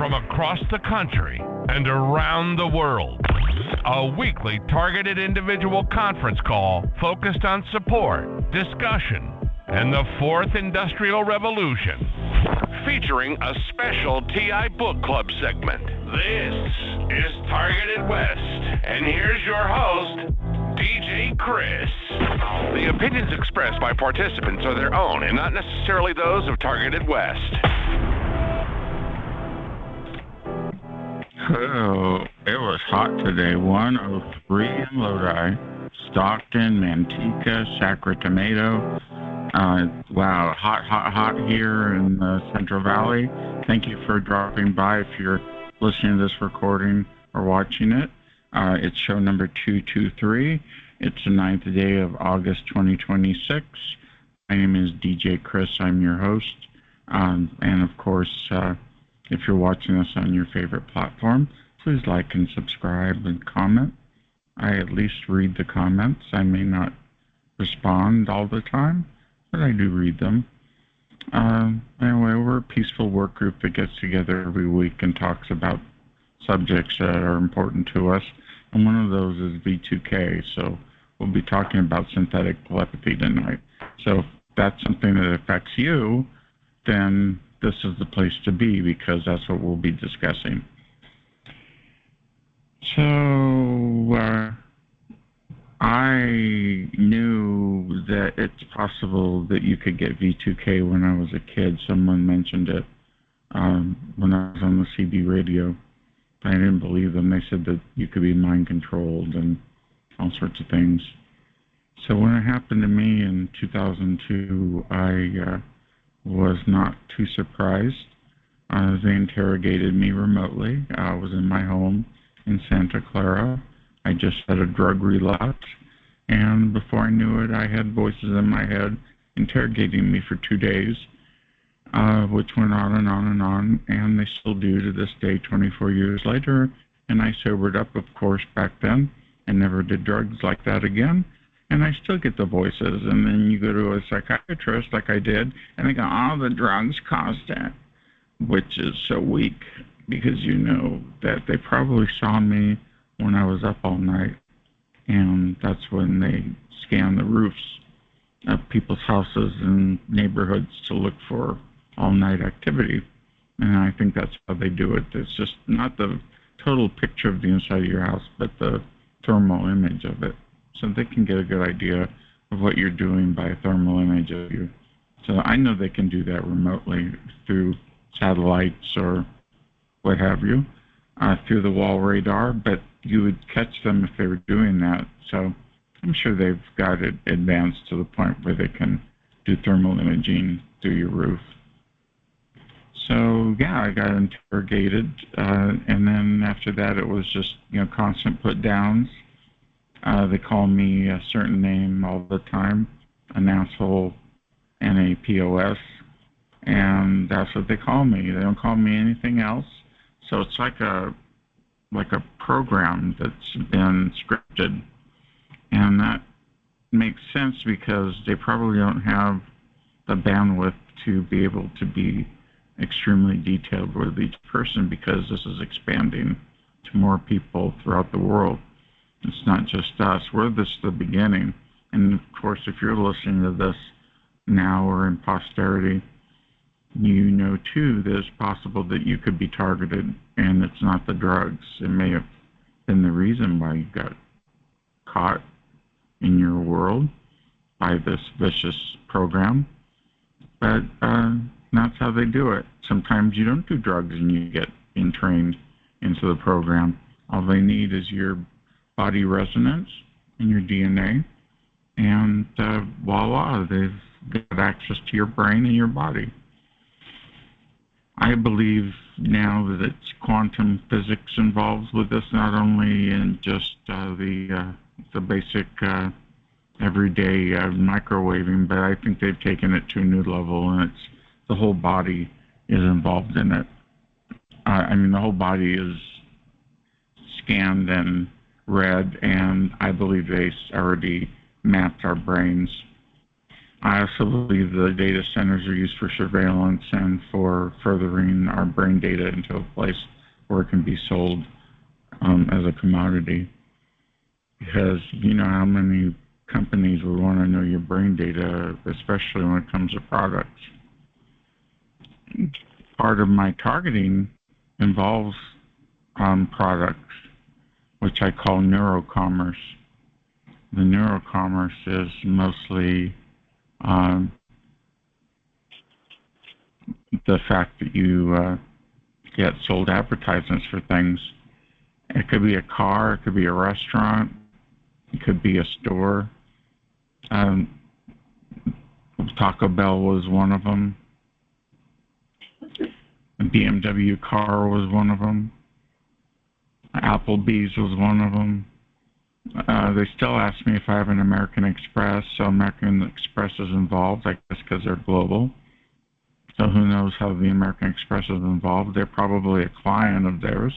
from across the country and around the world. A weekly targeted individual conference call focused on support, discussion, and the fourth industrial revolution. Featuring a special TI Book Club segment. This is Targeted West, and here's your host, DJ Chris. The opinions expressed by participants are their own and not necessarily those of Targeted West. Oh, it was hot today. 103 in Lodi, Stockton, Manteca, Sacramento. Wow, hot here in the Central Valley. Thank you for dropping by if you're listening to this recording or watching it. It's show number 223. It's the 9th day of August 2026. My name is DJ Chris. I'm your host. And of course, if you're watching this on your favorite platform, please like and subscribe and comment. I at least read the comments. I may not respond all the time, but I do read them. Anyway, we're a peaceful work group that gets together every week and talks about subjects that are important to us. And one of those is V2K, so we'll be talking about synthetic telepathy tonight. So if that's something that affects you, then this is the place to be, because that's what we'll be discussing. So, I knew that it's possible that you could get V2K when I was a kid. Someone mentioned it when I was on the CB radio. I didn't believe them. They said that you could be mind controlled and all sorts of things. So when it happened to me in 2002, I was not too surprised. They interrogated me remotely. I was in my home in Santa Clara. I just had a drug relapse, and before I knew it, I had voices in my head interrogating me for 2 days, which went on and on and on, and they still do to this day, 24 years later. And I sobered up, of course, back then, and never did drugs like that again. And I still get the voices, and then you go to a psychiatrist like I did, and they go, oh, the drugs caused it, which is so weak, because you know that they probably saw me when I was up all night, and that's when they scan the roofs of people's houses and neighborhoods to look for all-night activity. And I think that's how they do it. It's just not the total picture of the inside of your house, but the thermal image of it. So they can get a good idea of what you're doing by a thermal image of you. So I know they can do that remotely through satellites or what have you, through the wall radar, but you would catch them if they were doing that. So I'm sure they've got it advanced to the point where they can do thermal imaging through your roof. So yeah, I got interrogated, and then after that it was just, constant put downs. They call me a certain name all the time, an asshole and a POS, and that's what they call me. They don't call me anything else. So it's like a program that's been scripted, and that makes sense because they probably don't have the bandwidth to be able to be extremely detailed with each person, because this is expanding to more people throughout the world. It's not just us. We're just the beginning. And of course, if you're listening to this now or in posterity, you know too that it's possible that you could be targeted, and it's not the drugs. It may have been the reason why you got caught in your world by this vicious program. But that's how they do it. Sometimes you don't do drugs and you get entrained into the program. All they need is your body resonance and your DNA, and voila, they've got access to your brain and your body. I believe now that it's quantum physics involved with this, not only in just the basic everyday microwaving, but I think they've taken it to a new level, and it's the whole body is involved in it. The whole body is scanned and read, and I believe they already mapped our brains. I also believe the data centers are used for surveillance and for furthering our brain data into a place where it can be sold as a commodity. Because you know how many companies would want to know your brain data, especially when it comes to products. Part of my targeting involves products, which I call neurocommerce. The neurocommerce is mostly the fact that you get sold advertisements for things. It could be a car, it could be a restaurant, it could be a store. Taco Bell was one of them. A BMW car was one of them. Applebee's was one of them. They still ask me if I have an American Express, so American Express is involved, I guess because they're global. So who knows how the American Express is involved. They're probably a client of theirs.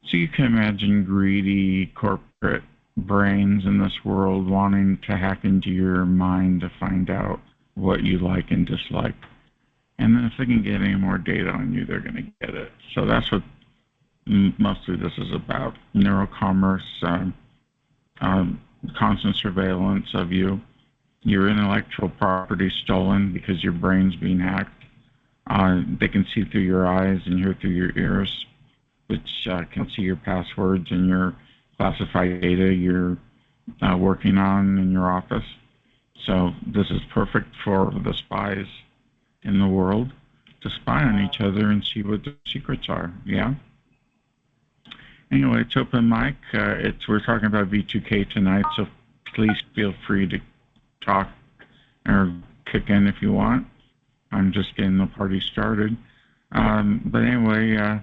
So you can imagine greedy corporate brains in this world wanting to hack into your mind to find out what you like and dislike. And then if they can get any more data on you, they're going to get it. So that's what mostly this is about. Neurocommerce, constant surveillance of you, your intellectual property stolen because your brain's being hacked. They can see through your eyes and hear through your ears, which can see your passwords and your classified data you're working on in your office. So this is perfect for the spies in the world to spy on each other and see what their secrets are. Yeah. Anyway, it's open mic. We're talking about V2K tonight, so please feel free to talk or kick in if you want. I'm just getting the party started. But anyway,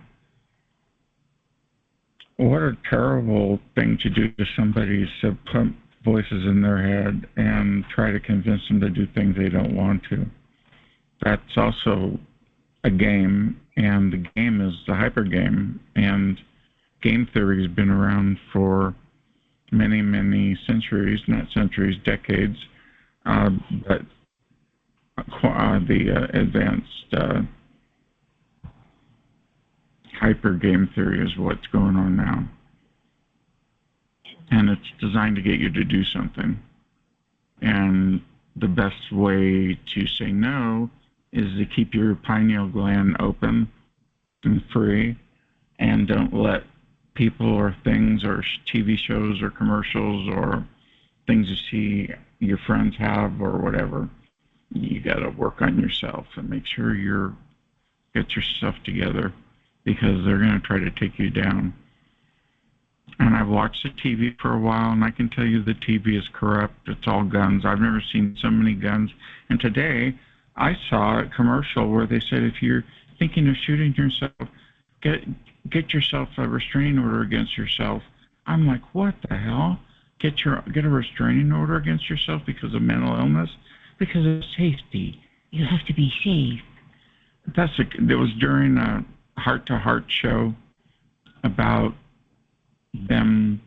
what a terrible thing to do to somebody, is to put voices in their head and try to convince them to do things they don't want to. That's also a game, and the game is the hyper game, and game theory has been around for many, many centuries, not centuries, decades, but the advanced hyper game theory is what's going on now. And it's designed to get you to do something. And the best way to say no is to keep your pineal gland open and free, and don't let people or things or TV shows or commercials or things you see your friends have or whatever. You got to work on yourself and make sure get your stuff together, because they're going to try to take you down. And I've watched the TV for a while, and I can tell you the TV is corrupt. It's all guns. I've never seen so many guns. And today, I saw a commercial where they said if you're thinking of shooting yourself, get yourself a restraining order against yourself. I'm like, what the hell? Get a restraining order against yourself because of mental illness? Because of safety. You have to be safe. It was during a heart-to-heart show about them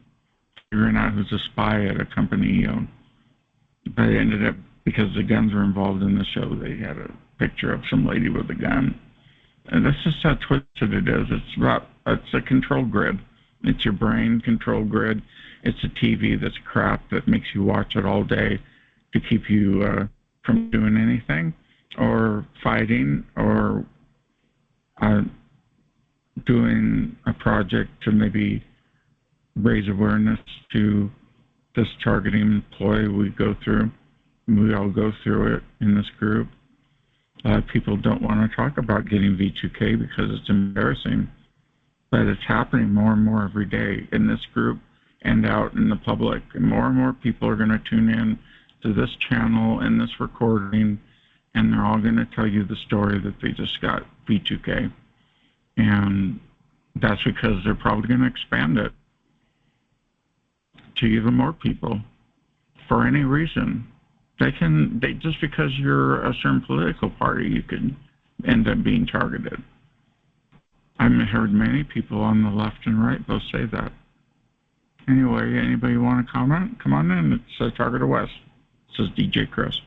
figuring out who's a spy at a company. But it ended up, because the guns were involved in the show, they had a picture of some lady with a gun. And that's just how twisted it is. It's a control grid. It's your brain control grid. It's a TV that's crap that makes you watch it all day to keep you from doing anything, or fighting, or doing a project to maybe raise awareness to this targeting ploy we go through. We all go through it in this group. A lot of people don't want to talk about getting V2K because it's embarrassing, but it's happening more and more every day in this group and out in the public. And more people are going to tune in to this channel and this recording, and they're all going to tell you the story that they just got V2K. And that's because they're probably going to expand it to even more people for any reason. Just because you're a certain political party, you can end up being targeted. I've heard many people on the left and right both say that. Anyway, anybody want to comment? Come on in. It's TargetedWest. This is DJ Chris.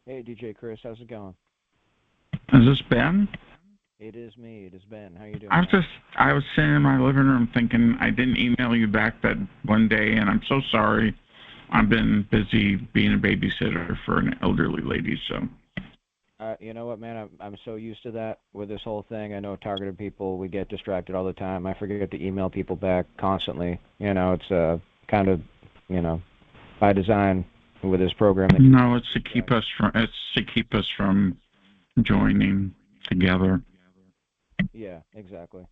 Hey, DJ Chris, how's it going? Is this Ben? It is me. It is Ben. How you doing? I was sitting in my living room thinking I didn't email you back that one day, and I'm so sorry. I've been busy being a babysitter for an elderly lady, so. You know what, man? I'm so used to that with this whole thing. I know targeted people, we get distracted all the time. I forget to email people back constantly. It's kind of, by design with this program. No, it's to keep us from joining together. Yeah, exactly.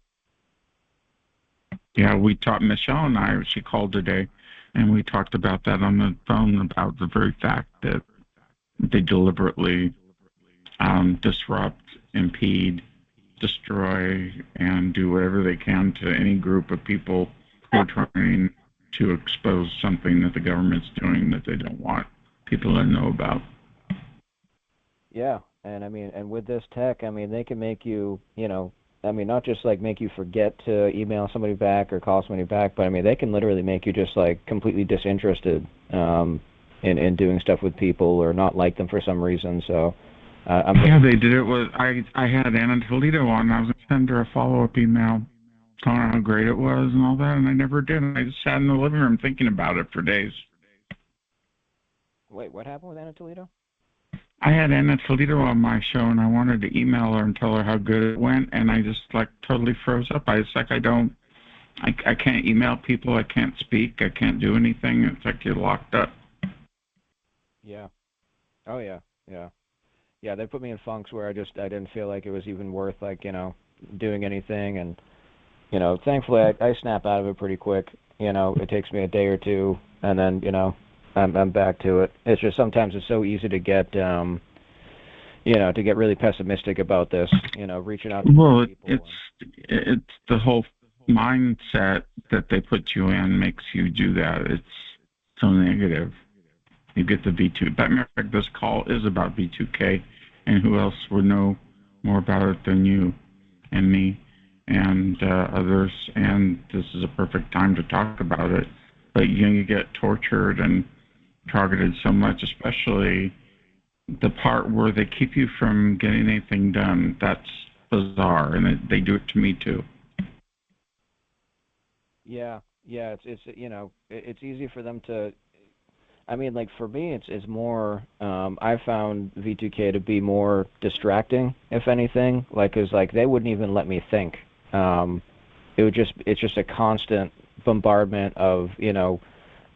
Yeah, we talked. Michele and she called today, and we talked about that on the phone about the very fact that they deliberately disrupt, impede, destroy, and do whatever they can to any group of people who are trying to expose something that the government's doing that they don't want people to know about. Yeah, and with this tech, they can make you, not just like make you forget to email somebody back or call somebody back, but they can literally make you just like completely disinterested in doing stuff with people or not like them for some reason. So. Yeah, they did it with. I had Anna Toledo on. I was going to send her a follow-up email telling her how great it was and all that, and I never did. I just sat in the living room thinking about it for days. Wait, what happened with Anna Toledo? I had Anna Toledo on my show, and I wanted to email her and tell her how good it went, and I just like totally froze up. I can't email people. I can't speak. I can't do anything. It's like you're locked up. Yeah. Oh yeah. Yeah. Yeah, they put me in funks where I didn't feel like it was even worth doing anything, and thankfully I snap out of it pretty quick. It takes me a day or two, and then I'm back to it. It's just sometimes it's so easy to get to get really pessimistic about this. Reaching out to people. It's the whole mindset that they put you in makes you do that. It's so negative. You get the V2. But matter of fact, this call is about V2K, and who else would know more about it than you and me and others? And this is a perfect time to talk about it. But you get tortured and targeted so much, especially the part where they keep you from getting anything done. That's bizarre, and they do it to me too. Yeah, it's easy for them to. Like for me, it's more. I found V2K to be more distracting, if anything. Cause they wouldn't even let me think. It's just a constant bombardment of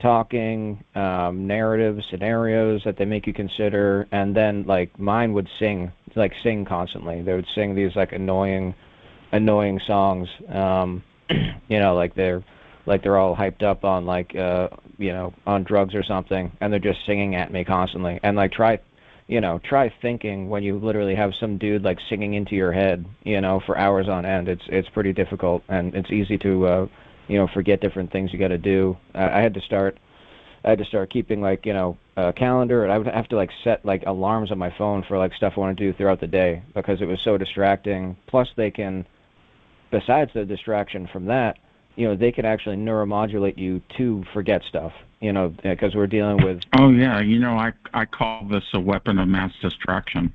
talking, narratives, scenarios that they make you consider, and then mine would sing constantly. They would sing these annoying songs. They're all hyped up on on drugs or something, and they're just singing at me constantly. And try thinking when you literally have some dude singing into your head, for hours on end. It's pretty difficult, and it's easy to forget different things you got to do. I had to start keeping a calendar, and I would have to set alarms on my phone for stuff I want to do throughout the day because it was so distracting. Plus, they can, besides the distraction from that, they can actually neuromodulate you to forget stuff, because we're dealing with... Oh, yeah. I call this a weapon of mass distraction.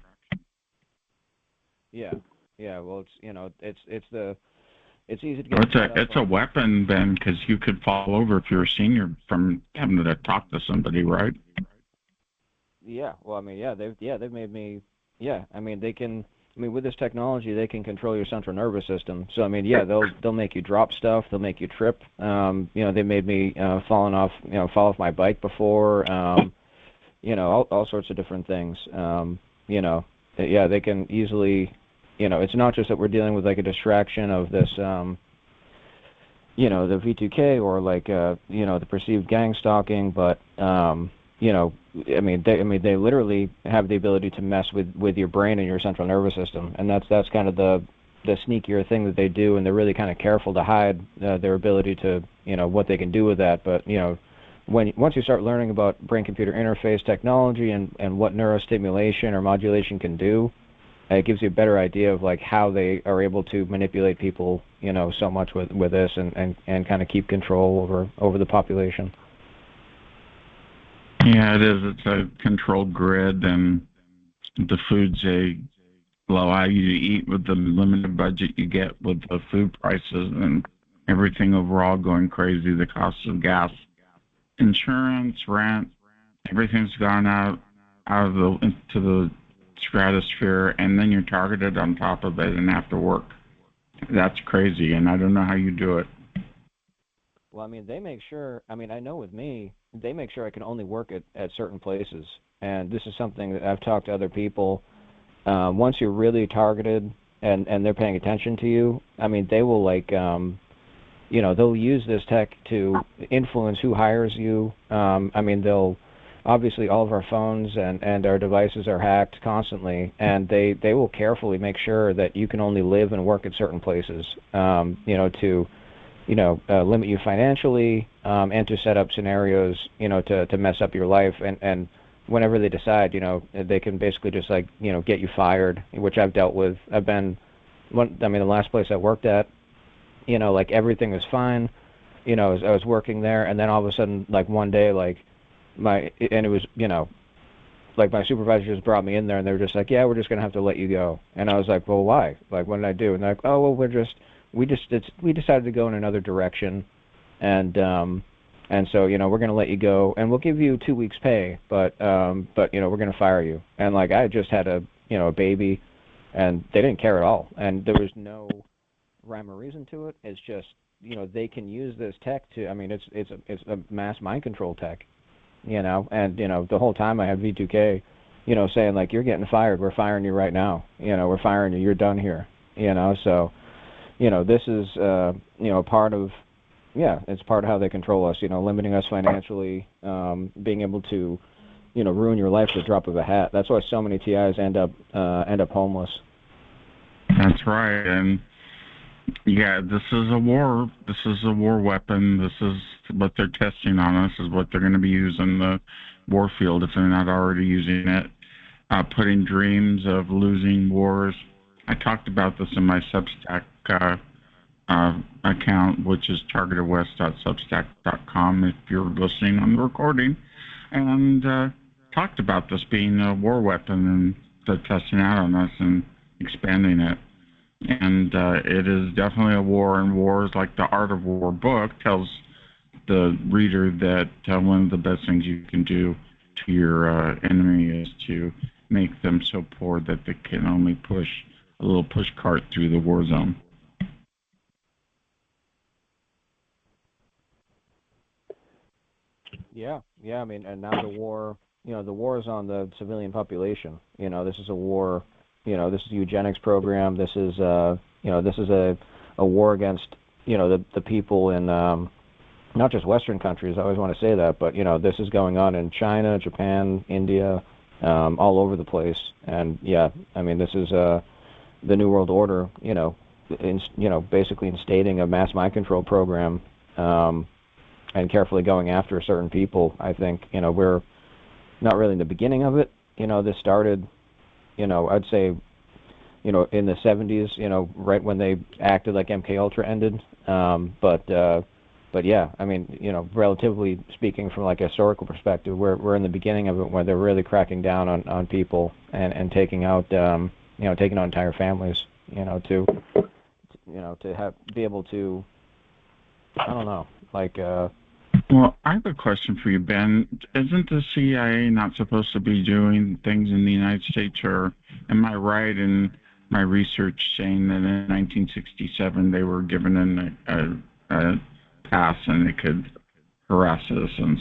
Yeah. Yeah, well, it's easy to get... It's a weapon, Ben, because you could fall over if you're a senior from having to talk to somebody, right? Yeah. Well, they've made me... Yeah, they can... with this technology, they can control your central nervous system. So, they'll make you drop stuff. They'll make you trip. They made me fall off my bike before. All sorts of different things. They can easily, it's not just that we're dealing with a distraction of this, the V2K or the perceived gang stalking, but they literally have the ability to mess with your brain and your central nervous system, and that's kind of the sneakier thing that they do, and they're really kind of careful to hide their ability to what they can do with that. But once you start learning about brain-computer interface technology and what neurostimulation or modulation can do, it gives you a better idea of like how they are able to manipulate people, so much with this and kind of keep control over the population. Yeah, it is. It's a controlled grid, and the foods they allow you to eat with the limited budget you get with the food prices and everything overall going crazy. The cost of gas, insurance, rent, everything's gone out of into the stratosphere, and then you're targeted on top of it and have to work. That's crazy, and I don't know how you do it. Well, I mean, they make sure, I know with me, they make sure I can only work at certain places. And this is something that I've talked to other people. Once you're really targeted and they're paying attention to you, they will they'll use this tech to influence who hires you. They'll, obviously all of our phones and our devices are hacked constantly, and they will carefully make sure that you can only live and work at certain places, to limit you financially, and to set up scenarios, to mess up your life. And whenever they decide, they can basically just get you fired, which I've dealt with. The last place I worked at, everything was fine. I was working there, and then all of a sudden, one day, my supervisor just brought me in there, and they were just like, yeah, we're just going to have to let you go. And I was like, well, why? What did I do? And they're like, oh, well, we decided to go in another direction, and so we're going to let you go, and we'll give you 2 weeks pay, but we're going to fire you. And I just had a baby, and they didn't care at all, and there was no rhyme or reason to it. It's just they can use this tech to, it's a mass mind control tech, and the whole time I had V2K, saying you're getting fired, we're firing you right now, we're firing you, you're done here, so. This is, part of, it's part of how they control us, limiting us financially, being able to, ruin your life with a drop of a hat. That's why so many TIs end up homeless. That's right. And yeah, this is a war. This is a war weapon. This is what they're testing on us, is what they're going to be using the war field if they're not already using it. Putting dreams of losing wars. I talked about this in my Substack account, which is targetedwest.substack.com, if you're listening on the recording, and talked about this being a war weapon and the testing out on us and expanding it. And it is definitely a war, and Wars Like the Art of War book tells the reader that one of the best things you can do to your enemy is to make them so poor that they can only push a little push cart through the war zone. Yeah, and now the war, the war is on the civilian population. This is a war, this is a eugenics program. This is, this is a war against, the people in, not just Western countries. I always want to say that, but, this is going on in China, Japan, India, all over the place. And yeah, this is, the New World Order, basically instating a mass mind control program, and carefully going after certain people. I think, we're not really in the beginning of it. This started, I'd say, in the 70s, right when they acted like MK Ultra ended. But yeah, relatively speaking from a historical perspective, we're in the beginning of it, where they're really cracking down on people and taking out, taking out entire families, to be able to, I don't know, Well, I have a question for you, Ben. Isn't the CIA not supposed to be doing things in the United States, or am I right in my research saying that in 1967 they were given a pass and they could harass citizens?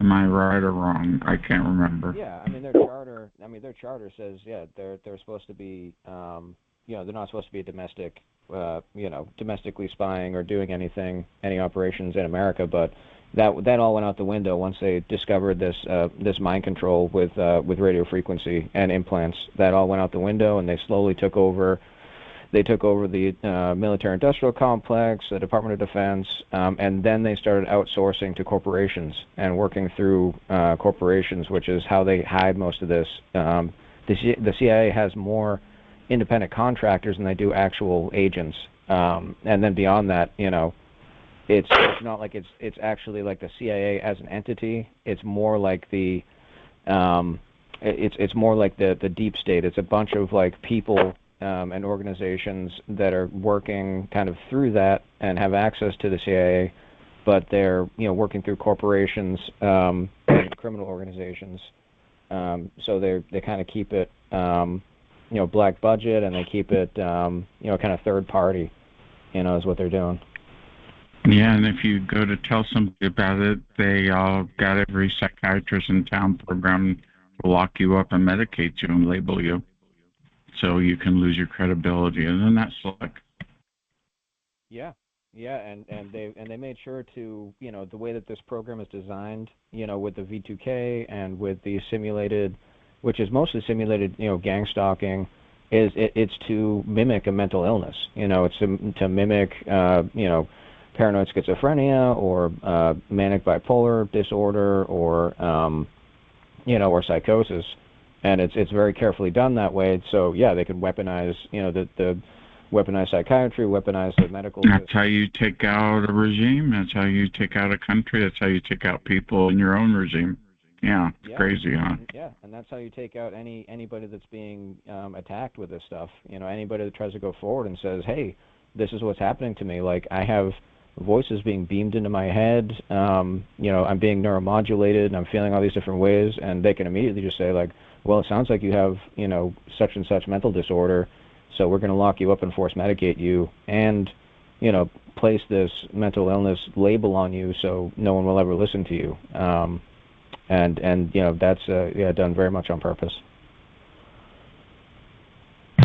Am I right or wrong? I can't remember. Yeah, their charter says, yeah, they're supposed to be, they're not supposed to be domestic, domestically spying or doing any operations in America, but that all went out the window once they discovered this mind control with radio frequency and implants. That all went out the window, and they slowly took over They took over the military-industrial complex, the Department of Defense, and then they started outsourcing to corporations and working through corporations, which is how they hide most of this. The CIA has more independent contractors than they do actual agents. And then beyond that, it's not like it's actually like the CIA as an entity. It's more like the it's more like the deep state. It's a bunch of like people and organizations that are working kind of through that and have access to the CIA, but they're working through corporations and criminal organizations. So they kind of keep it black budget, and they keep it kind of third party, is what they're doing. Yeah, and if you go to tell somebody about it, they all got every psychiatrist in town programmed to lock you up and medicate you and label you, so you can lose your credibility. Isn't that slick? Yeah, and they made sure to the way that this program is designed, with the V2K and with the simulated, which is mostly simulated, gang stalking, it's to mimic a mental illness. It's to mimic paranoid schizophrenia or manic bipolar disorder or or psychosis, and it's very carefully done that way. So yeah, they can weaponize the weaponize psychiatry, weaponize the medical system. That's how you take out a regime. That's how you take out a country. That's how you take out people in your own regime. Yeah, it's crazy, huh? Yeah, and that's how you take out anybody that's being attacked with this stuff. Anybody that tries to go forward and says, hey, this is what's happening to me. Like, I have voices being beamed into my head. I'm being neuromodulated, and I'm feeling all these different ways. And they can immediately just say, like, well, it sounds like you have, such and such mental disorder, so we're going to lock you up and force medicate you and, place this mental illness label on you so no one will ever listen to you. And that's done very much on purpose.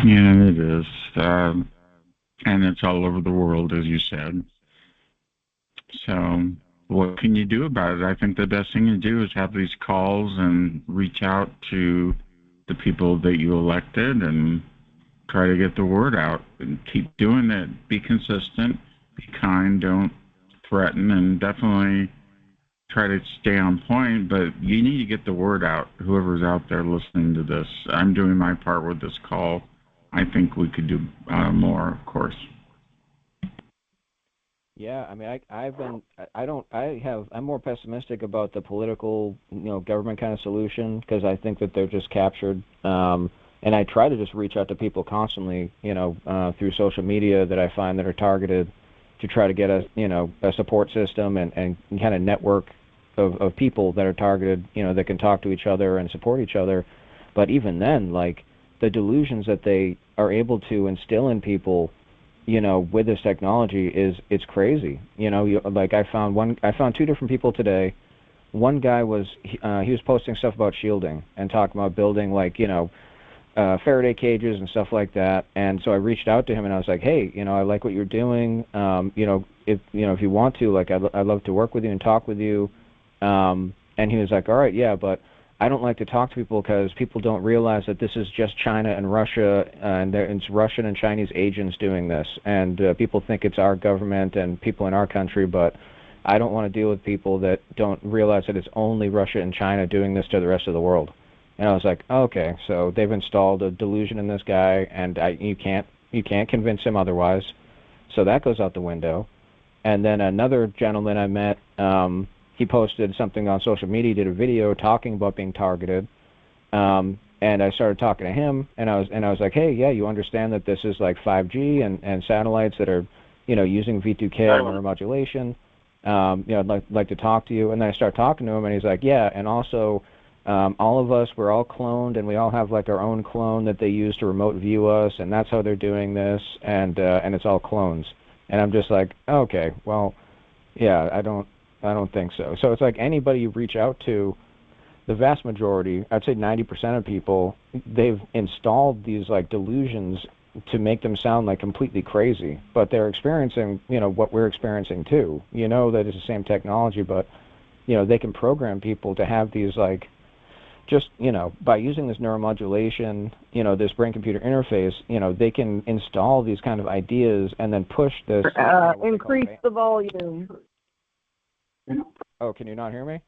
Yeah, it is. And it's all over the world, as you said. So what can you do about it? I think the best thing to do is have these calls and reach out to the people that you elected and try to get the word out and keep doing it. Be consistent, be kind, don't threaten, and definitely try to stay on point, but you need to get the word out, whoever's out there listening to this. I'm doing my part with this call. I think we could do more, of course. Yeah, I mean, I'm more pessimistic about the political, government kind of solution, because I think that they're just captured. And I try to just reach out to people constantly, through social media that I find that are targeted, to try to get a support system and kind of network of people that are targeted, that can talk to each other and support each other. But even then, like, the delusions that they are able to instill in people, with this technology it's crazy. Like I found two different people today. One guy was he was posting stuff about shielding and talking about building Faraday cages and stuff like that. And so I reached out to him and I was like, hey, I like what you're doing. If you want to, like, I'd love to work with you and talk with you. And he was like, all right, yeah, but I don't like to talk to people because people don't realize that this is just China and Russia, and it's Russian and Chinese agents doing this. And people think it's our government and people in our country, but I don't want to deal with people that don't realize that it's only Russia and China doing this to the rest of the world. And I was like, okay, so they've installed a delusion in this guy, and you can't convince him otherwise. So that goes out the window. And then another gentleman I met, he posted something on social media, did a video talking about being targeted, and I started talking to him, and I was like, hey, yeah, you understand that this is like 5G and satellites that are, using V2K neuromodulation. I'd like to talk to you. And then I start talking to him, and he's like, yeah, and also all of us, we're all cloned, and we all have like our own clone that they use to remote view us, and that's how they're doing this, and it's all clones. And I'm just like, okay, well, yeah, I don't think so. So it's like anybody you reach out to, the vast majority, I'd say 90% of people, they've installed these like delusions to make them sound like completely crazy, but they're experiencing, what we're experiencing too. That it's the same technology, but, they can program people to have these like just, by using this neuromodulation, this brain-computer interface, they can install these kind of ideas and then push this. Increase the volume. Oh, can you not hear me?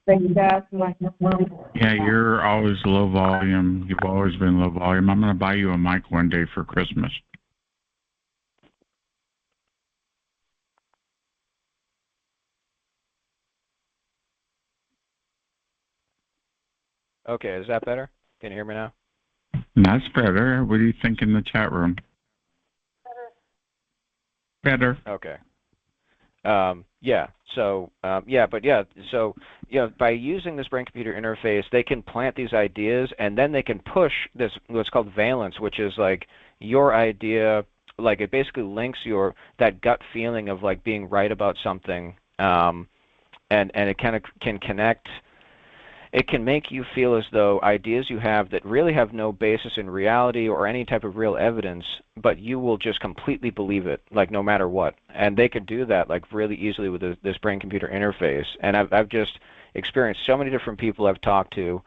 Yeah, you're always low volume. You've always been low volume. I'm going to buy you a mic one day for Christmas. Okay, is that better? Can you hear me now? That's better. What do you think in the chat room? Better. Okay. By using this brain-computer interface, they can plant these ideas, and then they can push this, what's called valence, which is like your idea, like it basically links that gut feeling of like being right about something, and it kind of can connect. It can make you feel as though ideas you have that really have no basis in reality or any type of real evidence, but you will just completely believe it, like no matter what. And they could do that like really easily with this brain-computer interface. And I've just experienced so many different people I've talked to.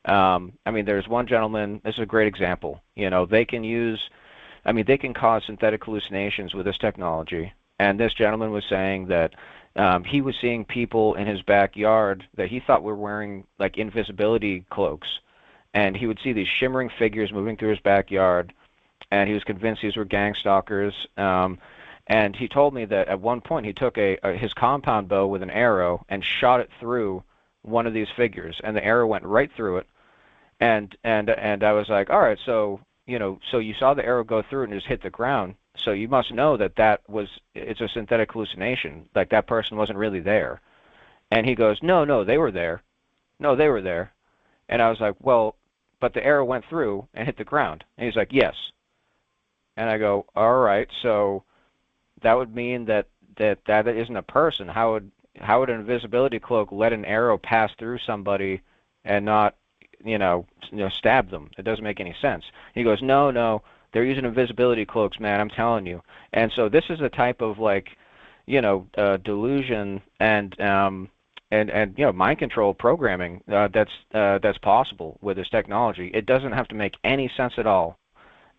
There's one gentleman. This is a great example. They can cause synthetic hallucinations with this technology. And this gentleman was saying that he was seeing people in his backyard that he thought were wearing like invisibility cloaks, and he would see these shimmering figures moving through his backyard, and he was convinced these were gang stalkers. And he told me that at one point he took his compound bow with an arrow and shot it through one of these figures, and the arrow went right through it. And I was like, all right, so you saw the arrow go through and just hit the ground. So you must know it's a synthetic hallucination, like that person wasn't really there. And he goes, no, they were there. No, they were there. And I was like, well, but the arrow went through and hit the ground. And he's like, yes. And I go, all right, so that would mean that isn't a person. How would an invisibility cloak let an arrow pass through somebody and not, stab them? It doesn't make any sense. He goes, no. They're using invisibility cloaks, man, I'm telling you. And so this is a type of delusion and mind control programming that's possible with this technology. It doesn't have to make any sense at all.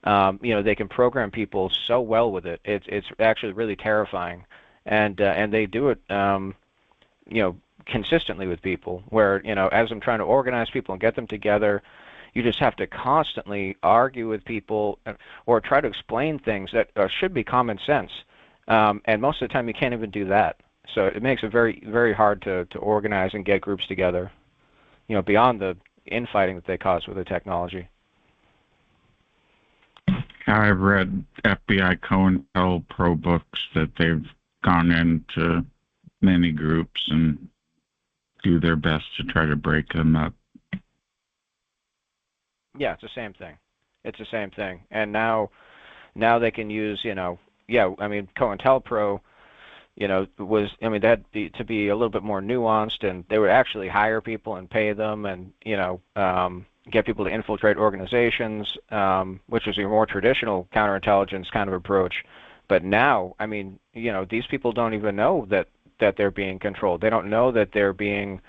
They can program people so well with it. It's actually really terrifying, and they do it consistently with people. Where as I'm trying to organize people and get them together, you just have to constantly argue with people or try to explain things that should be common sense. And most of the time you can't even do that. So it makes it very, very hard to organize and get groups together, beyond the infighting that they cause with the technology. I've read FBI COINTELPRO books that they've gone into many groups and do their best to try to break them up. Yeah, it's the same thing. It's the same thing. And now they can use, COINTELPRO, they had to be a little bit more nuanced, and they would actually hire people and pay them and, get people to infiltrate organizations, which is your more traditional counterintelligence kind of approach. But now, these people don't even know that they're being controlled. They don't know that they're being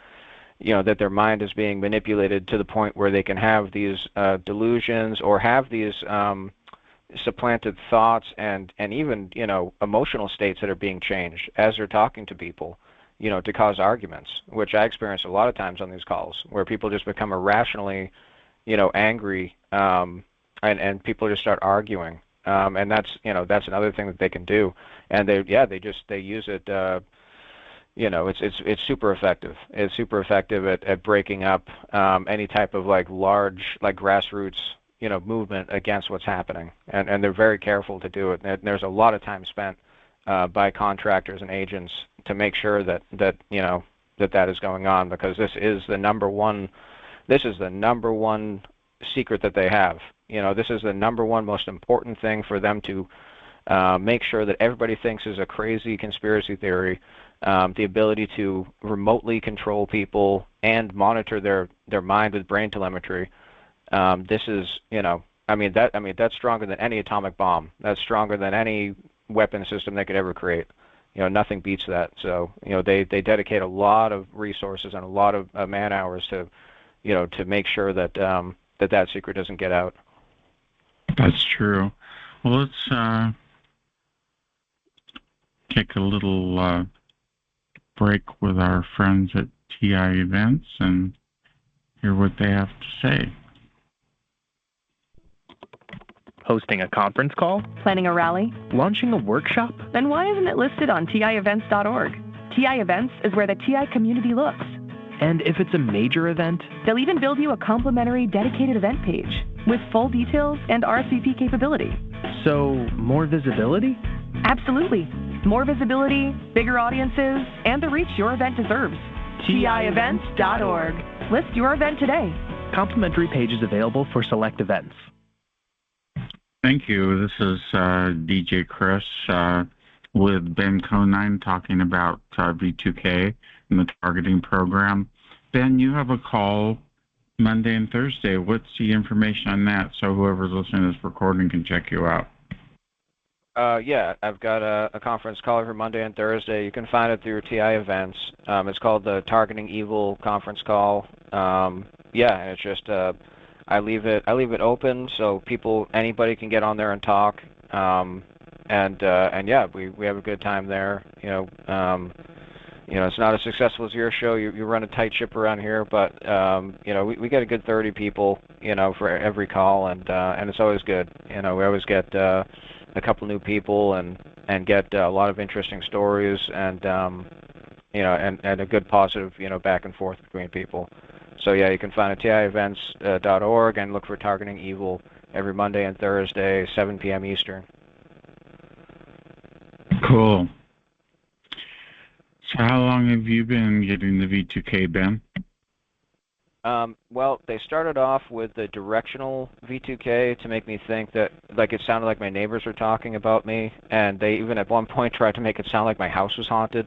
that their mind is being manipulated to the point where they can have these delusions or have these supplanted thoughts and even emotional states that are being changed as they're talking to people, to cause arguments, which I experience a lot of times on these calls, where people just become irrationally, angry, and people just start arguing, and that's another thing that they can do, and they use it. It's super effective. It's super effective at breaking up any type of large grassroots movement against what's happening, and they're very careful to do it. And there's a lot of time spent by contractors and agents to make sure that is going on, because this is the number one secret that they have. This is the number one most important thing for them to make sure that everybody thinks is a crazy conspiracy theory. The ability to remotely control people and monitor their mind with brain telemetry. This is, that's stronger than any atomic bomb. That's stronger than any weapon system they could ever create. Nothing beats that. So, they dedicate a lot of resources and a lot of man hours to to make sure that that secret doesn't get out. That's true. Well, let's take a little break with our friends at TI Events and hear what they have to say. Hosting a conference call? Planning a rally? Launching a workshop? Then why isn't it listed on TIEvents.org? TI Events is where the TI community looks. And if it's a major event? They'll even build you a complimentary dedicated event page with full details and RSVP capability. So, more visibility? Absolutely. More visibility, bigger audiences, and the reach your event deserves. TIEvents.org. List your event today. Complimentary pages available for select events. Thank you. This is DJ Chris with Ben Conine talking about V2K and the targeting program. Ben, you have a call Monday and Thursday. What's the information on that so whoever's listening to this recording can check you out? Yeah, I've got a conference call every Monday and Thursday. You can find it through TI Events. It's called the Targeting Evil conference call. And it's just I leave it open so anybody can get on there and talk. And yeah, we have a good time there. It's not as successful as your show. You run a tight ship around here, but we get a good 30 people, for every call, and it's always good. We always get a couple new people and get a lot of interesting stories and and a good positive back and forth between people. So yeah, you can find it at TIEvents.org and look for Targeting Evil every Monday and Thursday, 7 p.m. Eastern. Cool. So how long have you been getting the V2K, Ben? Well, they started off with the directional V2K to make me think that, it sounded like my neighbors were talking about me, and they even at one point tried to make it sound like my house was haunted.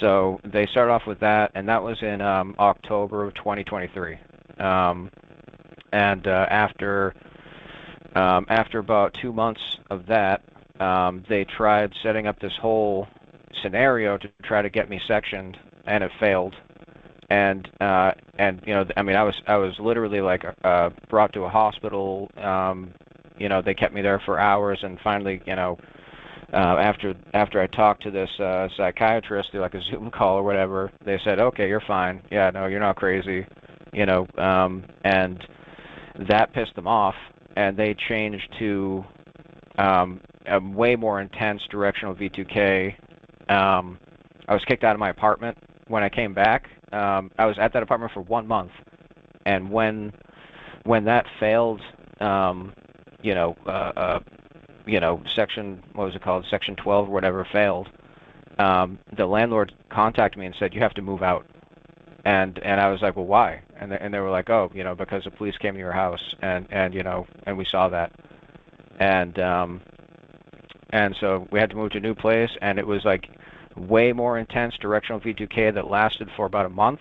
So they started off with that, and that was in October of 2023. After about 2 months of that, they tried setting up this whole scenario to try to get me sectioned, and it failed. And I was literally brought to a hospital. They kept me there for hours, and finally, after I talked to this psychiatrist through a Zoom call or whatever, they said, "Okay, you're fine. Yeah, no, you're not crazy." And that pissed them off, and they changed to a way more intense directional V2K. I was kicked out of my apartment when I came back. I was at that apartment for 1 month, and when that failed, section, what was it called, section 12 or whatever failed, the landlord contacted me and said, "You have to move out." And I was like, "Well, why?" And they were like, "Oh, because the police came to your house, and we saw that." And so we had to move to a new place, and it was way more intense directional V2K that lasted for about a month,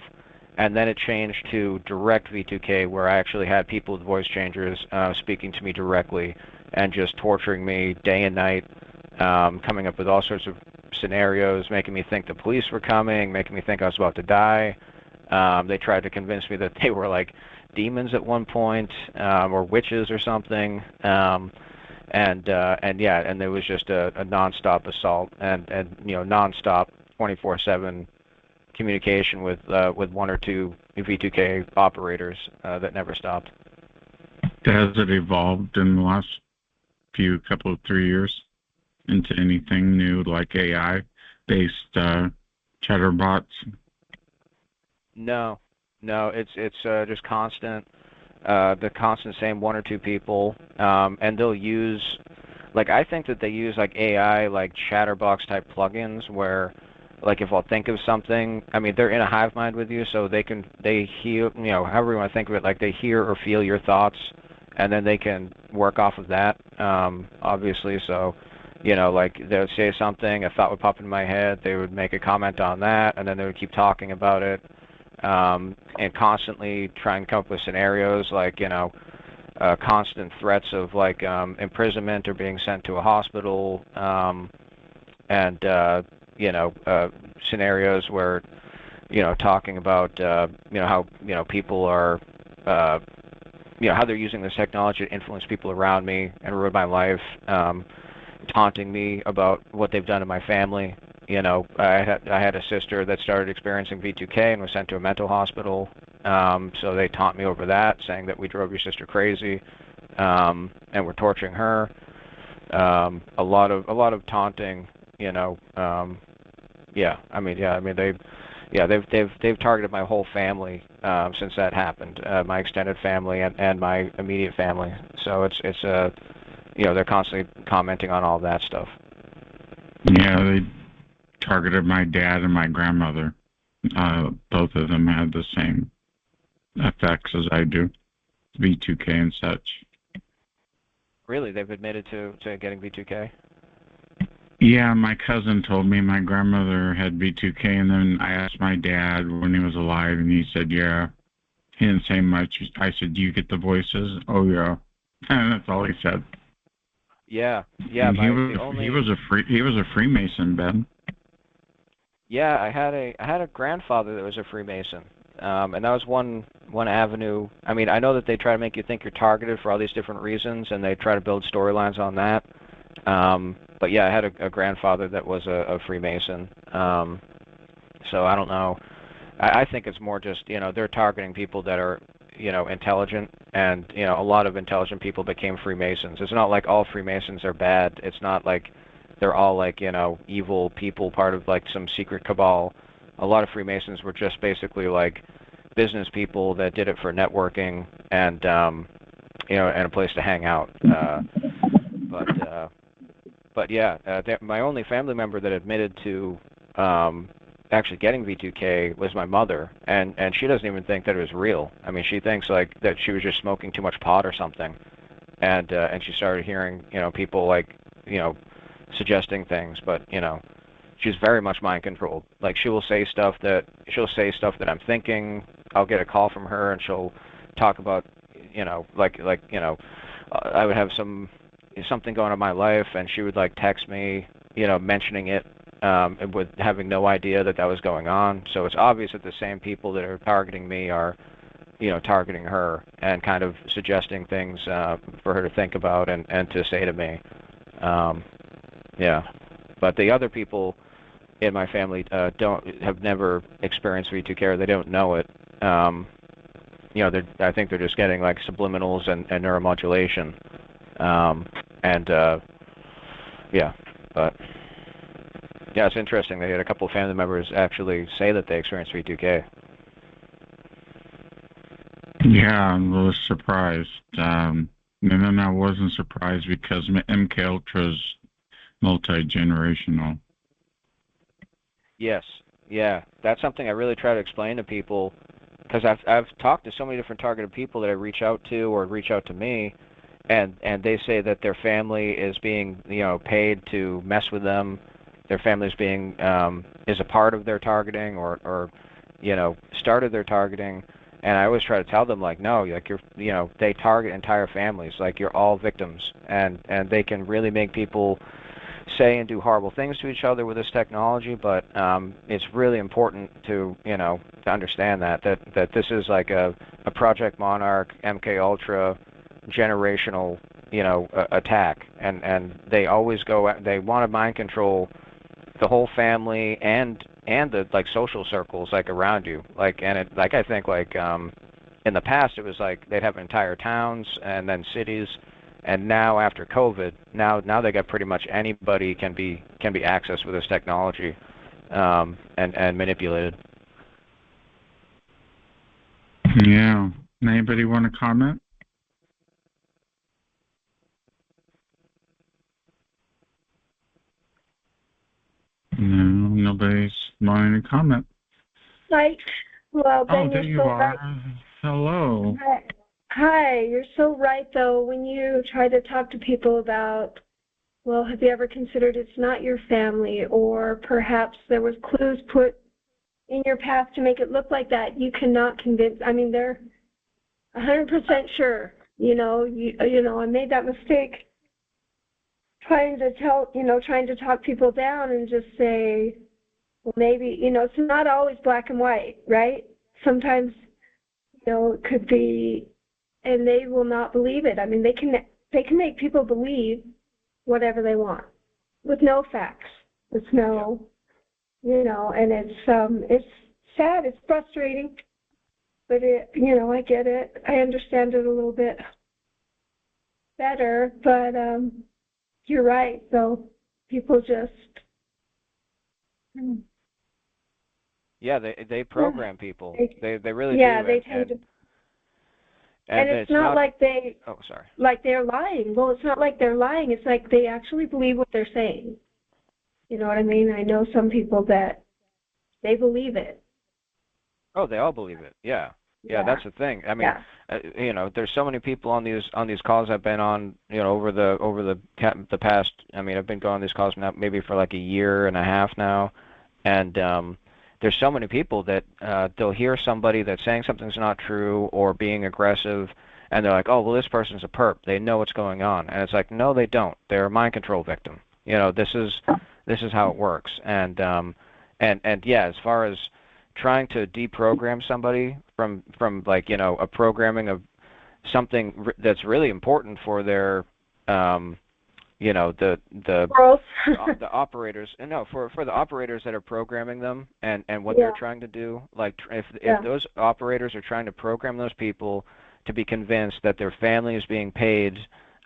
and then it changed to direct V2K, where I actually had people with voice changers speaking to me directly and just torturing me day and night, coming up with all sorts of scenarios, making me think the police were coming, making me think I was about to die. They tried to convince me that they were demons at one point, or witches or something. And there was just a nonstop assault and nonstop 24/7 communication with 1 or 2 V2K operators that never stopped. Has it evolved in the last couple of 3 years into anything new like AI-based chatterbots? No, it's just constant. The constant same 1 or 2 people, and they'll use, I think that they use AI, chatterbox type plugins where, if I'll think of something, they're in a hive mind with you, so they hear, however you want to think of it, they hear or feel your thoughts, and then they can work off of that, obviously. So, they would say something, a thought would pop in my head, they would make a comment on that, and then they would keep talking about it. And constantly trying to come up with scenarios constant threats of imprisonment or being sent to a hospital, and scenarios where talking about how people are how they're using this technology to influence people around me and ruin my life, taunting me about what they've done to my family. I had a sister that started experiencing V2K and was sent to a mental hospital. So they taunt me over that, saying that we drove your sister crazy, and we're torturing her. A lot of taunting. They've targeted my whole family since that happened, my extended family and my immediate family. So it's they're constantly commenting on all that stuff. Yeah, they targeted my dad and my grandmother. Both of them had the same effects as I do, V2K and such. Really, they've admitted to getting V2K? Yeah, my cousin told me my grandmother had V2K, and then I asked my dad when he was alive, and he said, yeah. He didn't say much. I said, do you get the voices? Oh, yeah. And that's all he said. Yeah. He was a Freemason, Ben. Yeah, I had a grandfather that was a Freemason, and that was one avenue. I mean, I know that they try to make you think you're targeted for all these different reasons, and they try to build storylines on that. But yeah, I had a grandfather that was a Freemason. So I don't know. I think it's more just they're targeting people that are intelligent, and a lot of intelligent people became Freemasons. It's not like all Freemasons are bad. It's not like they're all like evil people, part of like some secret cabal. A lot of Freemasons were just basically like business people that did it for networking and and a place to hang out. But yeah, my only family member that admitted to actually getting V2K was my mother, and she doesn't even think that it was real. I mean, she thinks like that she was just smoking too much pot or something, and she started hearing people like suggesting things, but she's very much mind controlled. Like she'll say stuff that I'm thinking. I'll get a call from her, and she'll talk about I would have something going on in my life, and she would like text me, mentioning it, with having no idea that was going on. So it's obvious that the same people that are targeting me are, targeting her and kind of suggesting things for her to think about and to say to me. Yeah, but the other people in my family have never experienced V2K. They don't know it. I think they're just getting like subliminals and neuromodulation. But yeah, it's interesting. They had a couple of family members actually say that they experienced V2K. Yeah, I was surprised. And then I wasn't surprised because MK Ultra's multi-generational. Yes, yeah, that's something I really try to explain to people, because I've talked to so many different targeted people that I reach out to or reach out to me, and they say that their family is being paid to mess with them. Their family is being is a part of their targeting or started their targeting. And I always try to tell them, like, no, like they target entire families, like you're all victims, and they can really make people say and do horrible things to each other with this technology. But it's really important to to understand that this is like a Project Monarch, MK Ultra, generational attack, and they always they want to mind control the whole family and the like social circles like around you, like, and it like I think like in the past it was like they'd have entire towns and then cities, and now after COVID, now they got pretty much anybody can be accessed with this technology and manipulated. Yeah. Anybody want to comment? No, nobody's wanting to comment. Right. Well, Ben, there you so are. right. Hello. Hi. You're so right, though, when you try to talk to people about, well, have you ever considered it's not your family, or perhaps there was clues put in your path to make it look like that. You cannot convince. I mean, they're 100% sure. I made that mistake trying to talk people down and just say, well, maybe, it's not always black and white, right? Sometimes, it could be, and they will not believe it. I mean, they can make people believe whatever they want with no facts, with no, and it's sad, it's frustrating, but I get it. I understand it a little bit better, but you're right, though. People just Yeah, they program people. They really yeah, do. they tend to. And it's not like they. Oh, sorry. Like they're lying. Well, it's not like they're lying. It's like they actually believe what they're saying. You know what I mean? I know some people that they believe it. Oh, they all believe it. Yeah. Yeah, that's the thing. I mean, there's so many people on these calls I've been on, over the past. I mean, I've been going on these calls now maybe for like a year and a half now, and there's so many people that they'll hear somebody that's saying something's not true or being aggressive, and they're like, oh, well, this person's a perp. They know what's going on, and it's like, no, they don't. They're a mind control victim. This is how it works, and yeah, as far as trying to deprogram somebody from like a programming of something that's really important for their the the operators, no, for the operators that are programming them and what they're trying to do, like if those operators are trying to program those people to be convinced that their family is being paid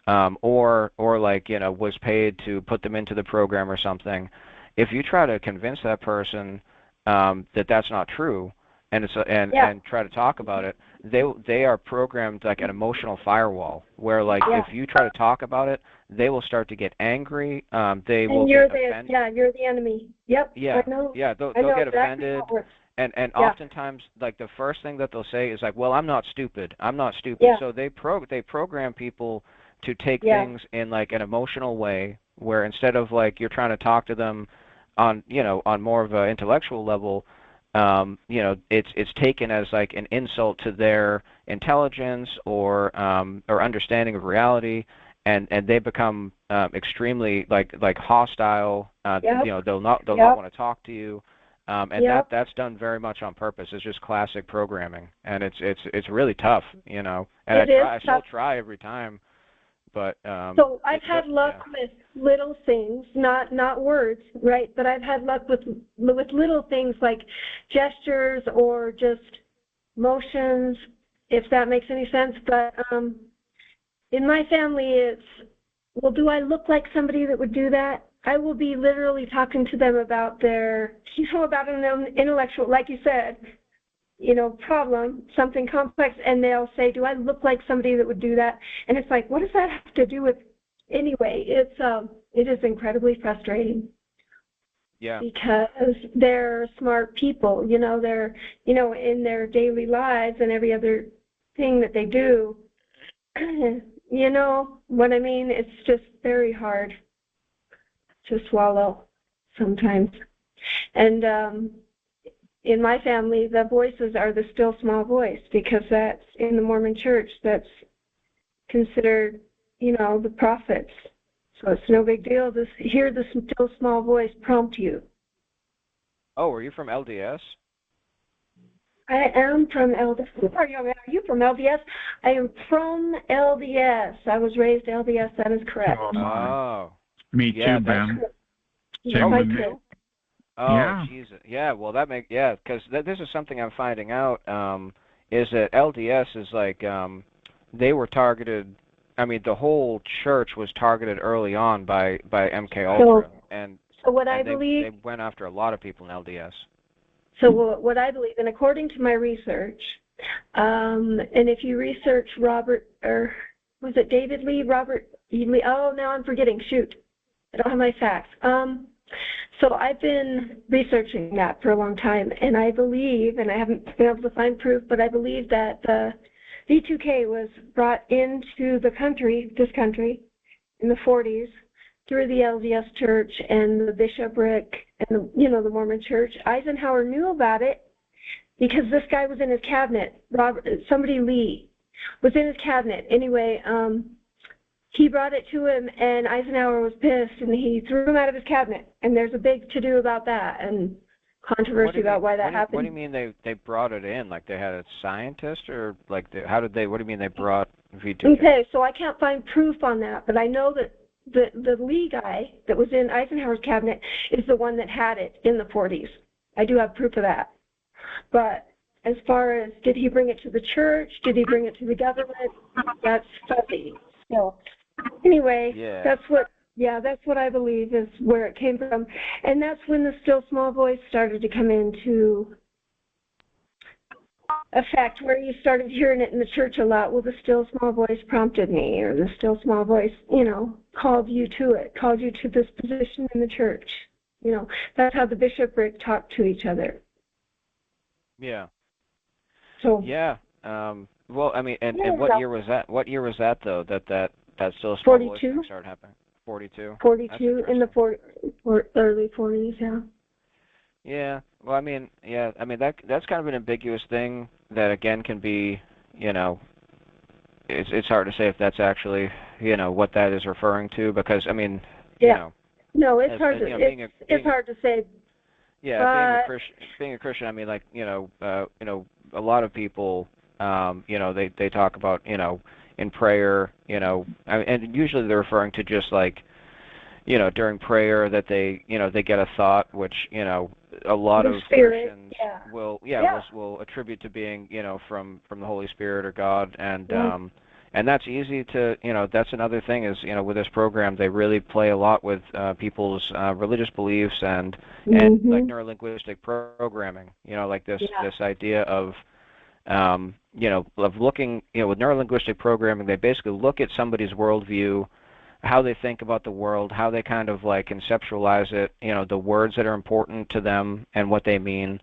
or like was paid to put them into the program or something, if you try to convince that person that that's not true and try to talk about it, they are programmed like an emotional firewall where like if you try to talk about it, they will start to get angry. They will get offended. Yeah, you're the enemy. Yep. Yeah. I know. Yeah, they'll get offended. And oftentimes, like the first thing that they'll say is like, "Well, I'm not stupid. I'm not stupid." Yeah. So they program people to take things in like an emotional way, where instead of like you're trying to talk to them on on more of an intellectual level, it's taken as like an insult to their intelligence or understanding of reality. And they become extremely like hostile. They'll not want to talk to you, and that's done very much on purpose. It's just classic programming, and it's really tough, And I still try every time, but so I've had luck with little things, not words, right? But I've had luck with little things like gestures or just motions, if that makes any sense. But in my family, it's, well, do I look like somebody that would do that? I will be literally talking to them about their, about an intellectual, like you said, problem, something complex, and they'll say, do I look like somebody that would do that? And it's like, what does that have to do with, anyway, it is incredibly frustrating. Yeah. Because they're smart people, they're, in their daily lives and every other thing that they do, you know what I mean? It's just very hard to swallow sometimes. And in my family, the voices are the still small voice, because that's in the Mormon church, that's considered, the prophets. So it's no big deal to hear the still small voice prompt you. Oh, are you from LDS? I am from LDS. Are you from LDS? I am from LDS. I was raised LDS. That is correct. Oh. Me too, Ben. Oh, Jesus. Yeah, well, because this is something I'm finding out, is that LDS is like, they were targeted, I mean, the whole church was targeted early on by MK Ultra, they went after a lot of people in LDS. So what I believe, and according to my research, and if you research Robert, or was it David Lee, Robert E. Lee? Oh, now I'm forgetting. Shoot, I don't have my facts. So I've been researching that for a long time, and I believe, and I haven't been able to find proof, but I believe that the V2K was brought into this country, in the 40s, through the LDS Church and the bishopric and the Mormon Church. Eisenhower knew about it because this guy was in his cabinet. Somebody Lee was in his cabinet. Anyway, he brought it to him, and Eisenhower was pissed, and he threw him out of his cabinet. And there's a big to-do about that. And controversy about why that happened. What do you mean they brought it in? Like they had a scientist, or like how did they? What do you mean they brought V2K? Okay, so I can't find proof on that, but I know that the Lee guy that was in Eisenhower's cabinet is the one that had it in the 40s. I do have proof of that. But as far as did he bring it to the church, did he bring it to the government, that's fuzzy. So anyway, that's what I believe is where it came from. And that's when the still small voice started to come into effect, where you started hearing it in the church a lot. Well, the still small voice prompted me, or the still small voice, called you to it, called you to this position in the church. That's how the bishopric talked to each other. Yeah. So. Yeah. Well, I mean, and what year was that? What year was that though? That still small 42? voice thing started happening. 42. 42 in the early 40s. Yeah. Yeah. Well, I mean, that's kind of an ambiguous thing that again can be, it's hard to say if that's actually, what that is referring to, because I mean, No, it's hard to it's hard to say. Yeah, being a Christian, I mean, like, a lot of people, they talk about, in prayer, and usually they're referring to just like, during prayer that they get a thought, which, a lot of Christians will attribute to being, from the Holy Spirit or God, and that's easy to, that's another thing is, with this program, they really play a lot with people's religious beliefs and like neurolinguistic programming, like this idea of, of looking, with neurolinguistic programming, they basically look at somebody's worldview, how they think about the world, how they kind of like conceptualize it, the words that are important to them and what they mean,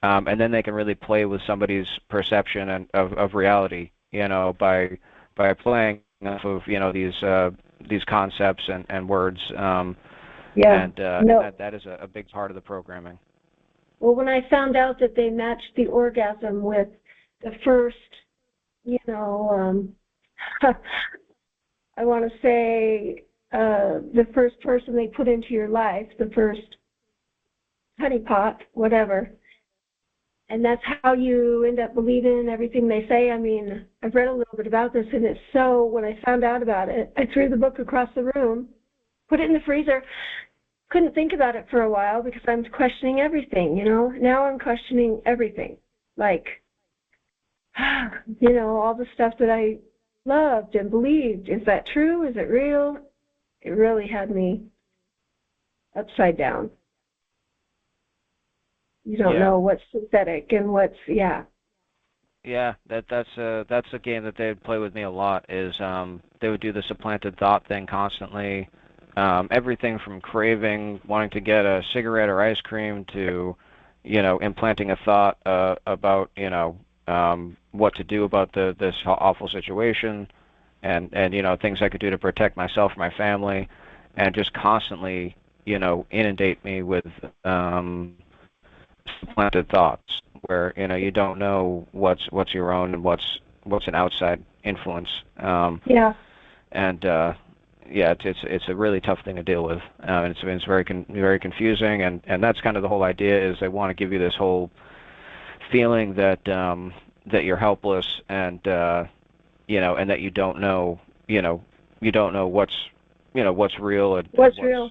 and then they can really play with somebody's perception of reality, by playing off of these concepts and words, and that is a big part of the programming. Well, when I found out that they matched the orgasm with the first, I want to say the first person they put into your life, the first honeypot, whatever. And that's how you end up believing in everything they say. I mean, I've read a little bit about this, and it's so, when I found out about it, I threw the book across the room, put it in the freezer, couldn't think about it for a while because I'm questioning everything, Now I'm questioning everything. Like, all the stuff that I loved and believed. Is that true? Is it real? It really had me upside down. You don't know what's synthetic and what's Yeah, that's a game that they'd play with me a lot. Is they would do the supplanted thought thing constantly. Everything from craving, wanting to get a cigarette or ice cream, to implanting a thought about what to do about this awful situation, and things I could do to protect myself or my family, and just constantly inundate me with supplanted thoughts where you don't know what's your own and what's an outside influence. It's a really tough thing to deal with, and it's very confusing, and that's kind of the whole idea, is they want to give you this whole feeling that that you're helpless, and and that you don't know what's real and what's real,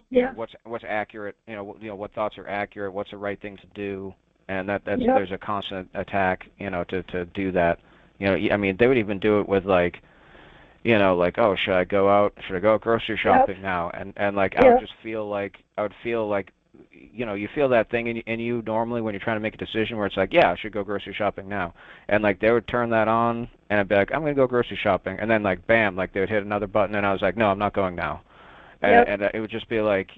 what's accurate, what thoughts are accurate, what's the right thing to do, and there's a constant attack, to do that. I mean, they would even do it with like, oh, should I go grocery shopping now? And like, I would just feel like, you feel that thing in you normally when you're trying to make a decision where it's like, yeah, I should go grocery shopping now. And like, they would turn that on, and I'd be like, I'm going to go grocery shopping. And then like, bam, like they would hit another button, and I was like, no, I'm not going now. And it would just be like,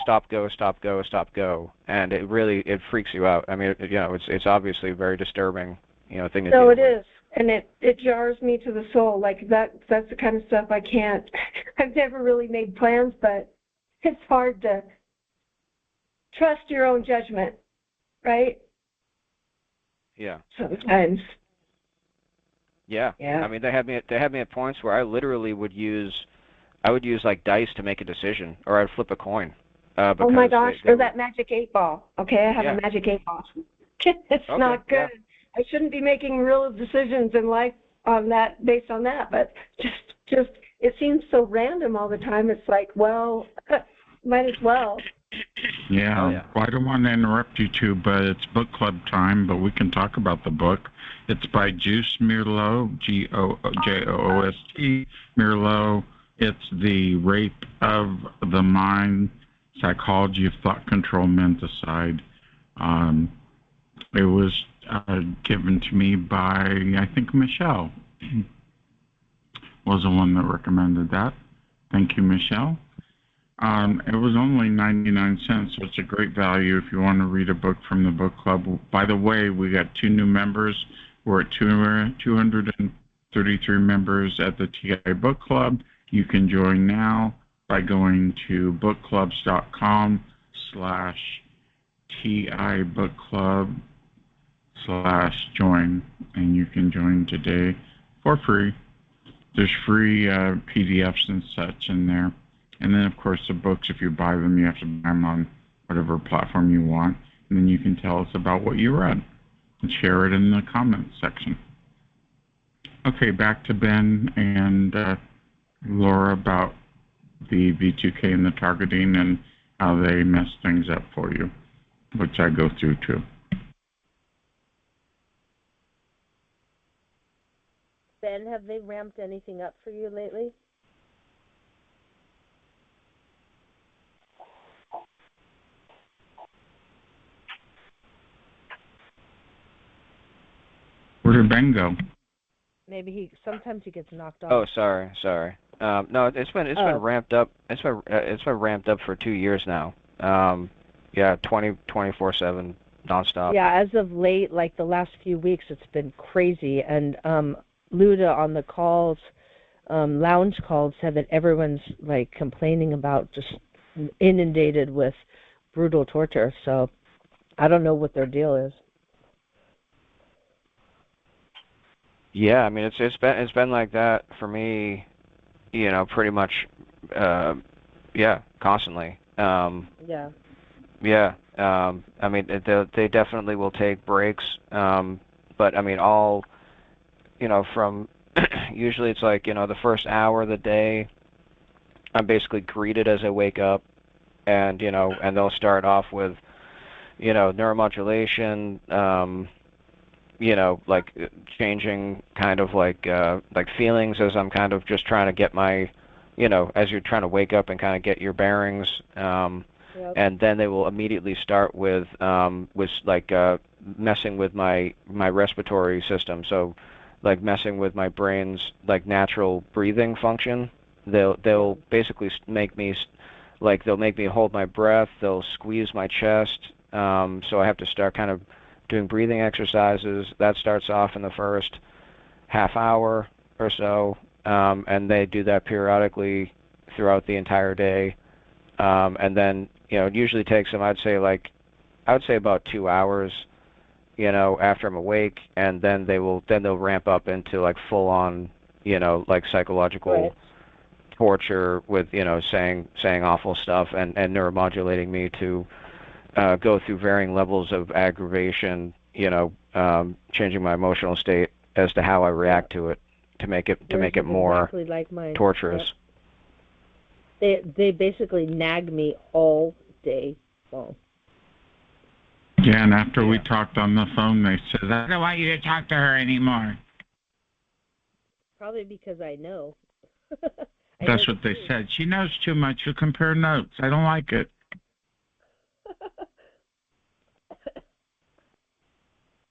stop, go, stop, go, stop, go. And it freaks you out. I mean, it's obviously a very disturbing, thing to deal with. No, it is. And it jars me to the soul. Like that's the kind of stuff I can't. I've never really made plans, but it's hard to trust your own judgment, right? Yeah. Sometimes. Yeah. I mean, they had me at points where I literally would use like dice to make a decision, or I'd flip a coin. Oh my because gosh, they or that magic 8 ball. Okay, I have Yeah. a magic 8 ball. It's Okay, not yeah. good. I shouldn't be making real decisions in life on that, based on that, but just it seems so random all the time. It's like, well, might as well. Yeah, Oh, yeah. well, I don't want to interrupt you two, but it's book club time, but we can talk about the book. It's by Joost Meerloo, Joost Meerloo. It's The Rape of the Mind, Psychology of Thought Control, Menticide. It was given to me by, I think, Michele was the one that recommended that. Thank you, Michele. It was only 99 cents, so it's a great value if you want to read a book from the book club. By the way, we got 2 new members. We're at 233 members at the TI Book Club. You can join now by going to bookclubs.com/TIBookClub/join, and you can join today for free. There's free PDFs and such in there. And then, of course, the books, if you buy them, you have to buy them on whatever platform you want. And then you can tell us about what you read and share it in the comments section. Okay, back to Ben and Laura about the V2K and the targeting and how they mess things up for you, which I go through too. Ben, have they ramped anything up for you lately? Where did Ben go? Maybe sometimes he gets knocked off. Oh, sorry. No, it's been ramped up. It's been ramped up for 2 years now. Yeah, 24/7, nonstop. Yeah, as of late, like the last few weeks, it's been crazy. And Luda on the calls, lounge calls, said that everyone's like complaining about just inundated with brutal torture. So I don't know what their deal is. Yeah, I mean it's been like that for me, pretty much, constantly. Yeah. Yeah, I mean they definitely will take breaks, but I mean all, from usually it's like the first hour of the day, I'm basically greeted as I wake up, and and they'll start off with, neuromodulation. Like changing kind of like feelings as I'm kind of just trying to get my, as you're trying to wake up and kind of get your bearings. Yep. And then they will immediately start with messing with my respiratory system. So like messing with my brain's like natural breathing function. They'll basically make me hold my breath. They'll squeeze my chest. So I have to start kind of doing breathing exercises. That starts off in the first half hour or so, and they do that periodically throughout the entire day. And then it usually takes them, I would say about 2 hours, after I'm awake, and then they'll ramp up into like full on, like psychological torture with saying awful stuff and neuromodulating me to go through varying levels of aggravation, changing my emotional state as to how I react to it to make it more exactly like mine. torturous. Yep. They basically nag me all day long. Yeah, and after we talked on the phone, they said, I don't want you to talk to her anymore. Probably because I know. That's what they said. She knows too much. She'll compare notes. I don't like it.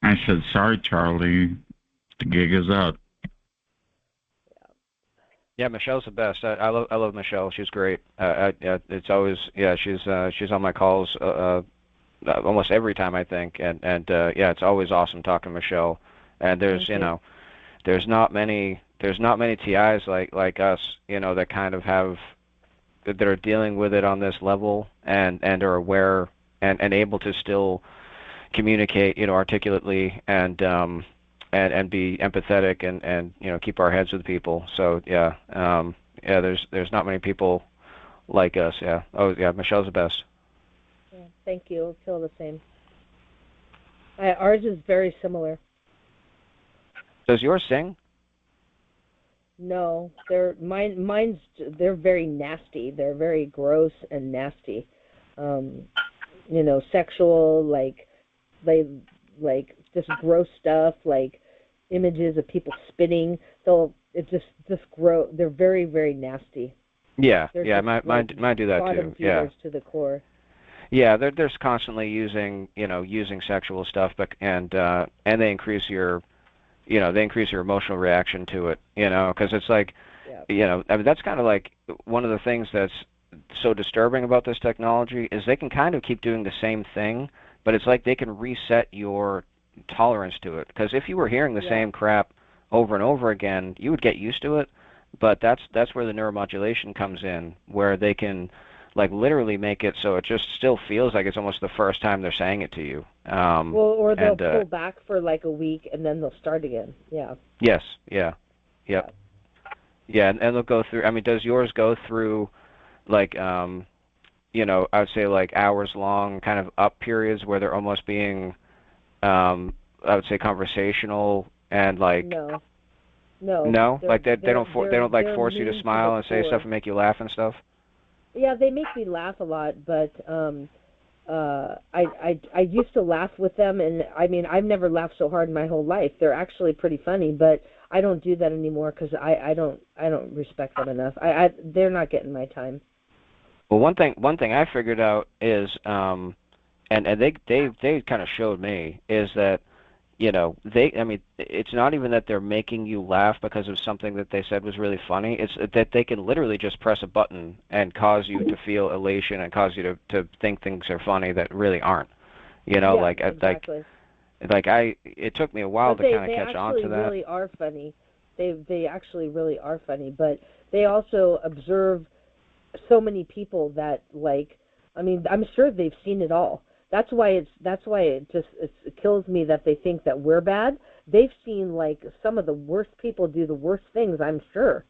I said, sorry, Charlie. The gig is up. Yeah, Michelle's the best. I love Michele. She's great. It's always she's on my calls almost every time I think, and it's always awesome talking to Michele. And there's there's not many TIs like us that kind of have that are dealing with it on this level and are aware and able to still communicate articulately and be empathetic and keep our heads with people. So there's not many people like us. Yeah. Oh yeah, Michelle's the best. Thank you. I feel the same. Ours is very similar. Does yours sing? No, mine's they're very nasty. They're very gross and nasty. Sexual, like just gross stuff, like images of people spitting. They're very, very nasty. Yeah, They're mine do that bottom too. Yeah. to the core. Yeah, they're constantly using sexual stuff, and they increase your emotional reaction to it, because it's like, I mean, that's kind of like one of the things that's so disturbing about this technology is they can kind of keep doing the same thing, but it's like they can reset your tolerance to it. Because if you were hearing the same crap over and over again, you would get used to it. But that's where the neuromodulation comes in, where they can like literally make it so it just still feels like it's almost the first time they're saying it to you. Or they'll pull back for like a week and then they'll start again. Yeah. Yes. Yeah. Yep. Yeah, and they'll go through. I mean, does yours go through like I would say like hours long kind of up periods where they're almost being I would say conversational and like No, like they don't like force you to mean smile and say core. stuff and make you laugh and stuff. Yeah, they make me laugh a lot, but I used to laugh with them, and I mean I've never laughed so hard in my whole life. They're actually pretty funny, but I don't do that anymore because I don't respect them enough. They're not getting my time. Well, one thing I figured out is and they kind of showed me is that it's not even that they're making you laugh because of something that they said was really funny. It's that they can literally just press a button and cause you to feel elation and cause you to think things are funny that really aren't. Exactly. It took me a while to kind of catch on to that. They actually really are funny. They actually really are funny, but they also observe so many people that I'm sure they've seen it all. That's why it kills me that they think that we're bad. They've seen like some of the worst people do the worst things, I'm sure.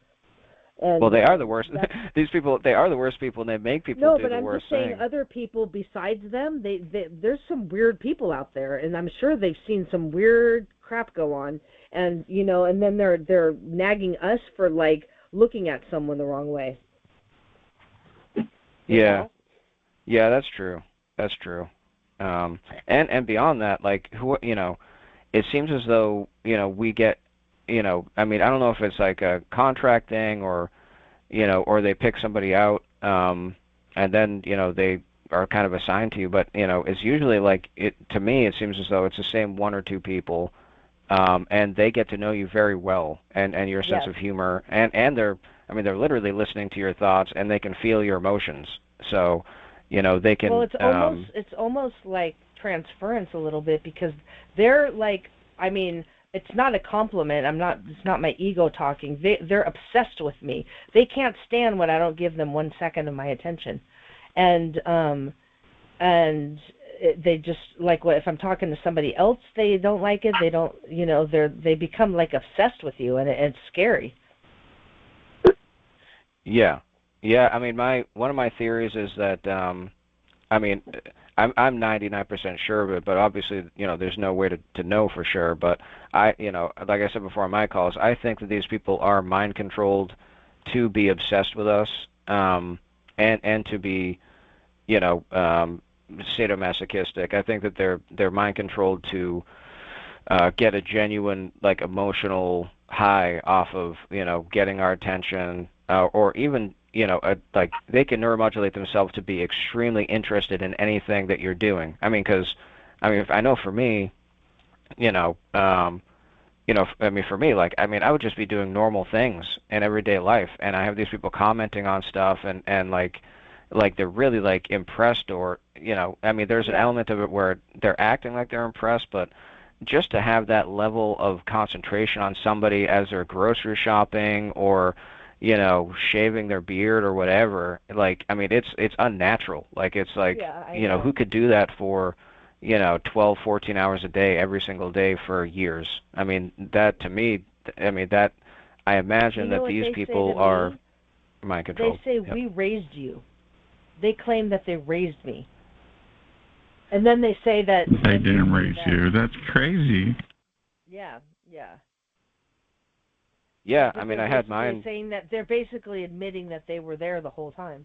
And well, they are the worst. These people, they are the worst people, and they make people do the worst things. No, but I'm just saying other people besides them, there's some weird people out there, and I'm sure they've seen some weird crap go on, and and then they're nagging us for like looking at someone the wrong way. Yeah, that's true. That's true. And beyond that, like it seems as though we get I mean, I don't know if it's like a contract thing or they pick somebody out and then they are kind of assigned to you, but it's usually like to me it seems as though it's the same one or two people and they get to know you very well and your sense of humor and they're literally listening to your thoughts and they can feel your emotions, so they can. Well, it's almost like transference a little bit because they're like, I mean, it's not a compliment. It's not my ego talking. They're obsessed with me. They can't stand when I don't give them 1 second of my attention, and they just like if I'm talking to somebody else, they don't like it. They don't, they become like obsessed with you, and it's scary. Yeah. Yeah, I mean, one of my theories is that, I mean, I'm 99% sure of it, but obviously, there's no way to know for sure. But like I said before on my calls, I think that these people are mind controlled to be obsessed with us, and to be, sadomasochistic. I think that they're mind controlled to get a genuine like emotional high off of getting our attention, or even. Like they can neuromodulate themselves to be extremely interested in anything that you're doing. I mean, if I know for me, for me, like, I would just be doing normal things in everyday life, and I have these people commenting on stuff, and like they're really like impressed, or there's an element of it where they're acting like they're impressed, but just to have that level of concentration on somebody as they're grocery shopping or shaving their beard or whatever, like, it's unnatural. Like, it's like, who could do that for, 12, 14 hours a day, every single day for years? I mean, that to me, that I imagine that these people are mind controlled. They say, we raised you. They claim that they raised me. And then they say that they didn't raise you. That's crazy. Yeah, yeah. Yeah, But I mean, they're I had basically mine. saying that they're basically admitting that they were there the whole time.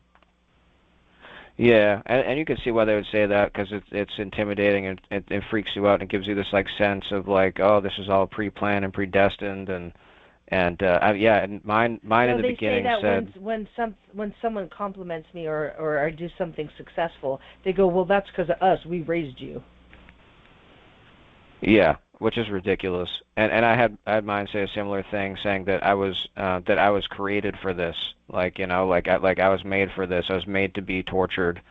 Yeah, and you can see why they would say that, because it's intimidating, and it freaks you out, and it gives you this like sense of like, oh, this is all pre-planned and predestined, and yeah, and mine in the beginning they say that said when someone compliments me or I do something successful, they go, well, that's because of us. We raised you. yeah, which is ridiculous. And I had mine say a similar thing, saying that I was created for this. Like, you know, like I was made for this. I was made to be tortured.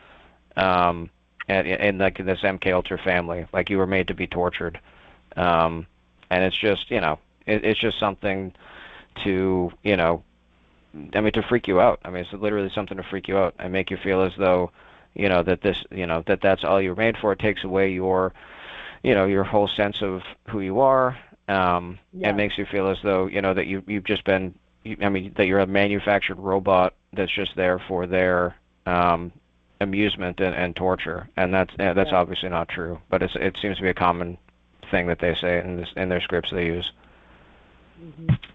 And like this MK Ultra family, like you were made to be tortured. And it's just, you know, it's just something to, you know, I mean, to freak you out. I mean, it's literally something to freak you out and make you feel as though, you know, that this, you know, that's all you're made for. It takes away your, you know, your whole sense of who you are. And makes you feel as though, you know, that you've just been, I mean, that you're a manufactured robot that's just there for their amusement and torture. And that's obviously not true. But it seems to be a common thing that they say in their scripts they use.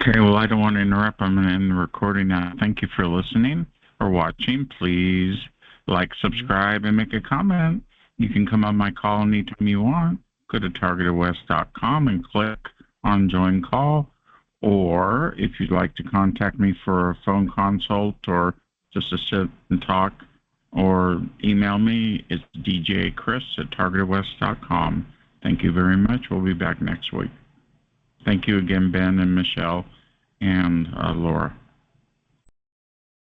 Okay, well, I don't want to interrupt. I'm going to end the recording now. Thank you for listening or watching. Please like, subscribe, and make a comment. You can come on my call anytime you want. Go to TargetedWest.com and click on Join Call. Or if you'd like to contact me for a phone consult or just to sit and talk, or email me, it's djchris@targetedwest.com. Thank you very much. We'll be back next week. Thank you again, Ben and Michele and Laura.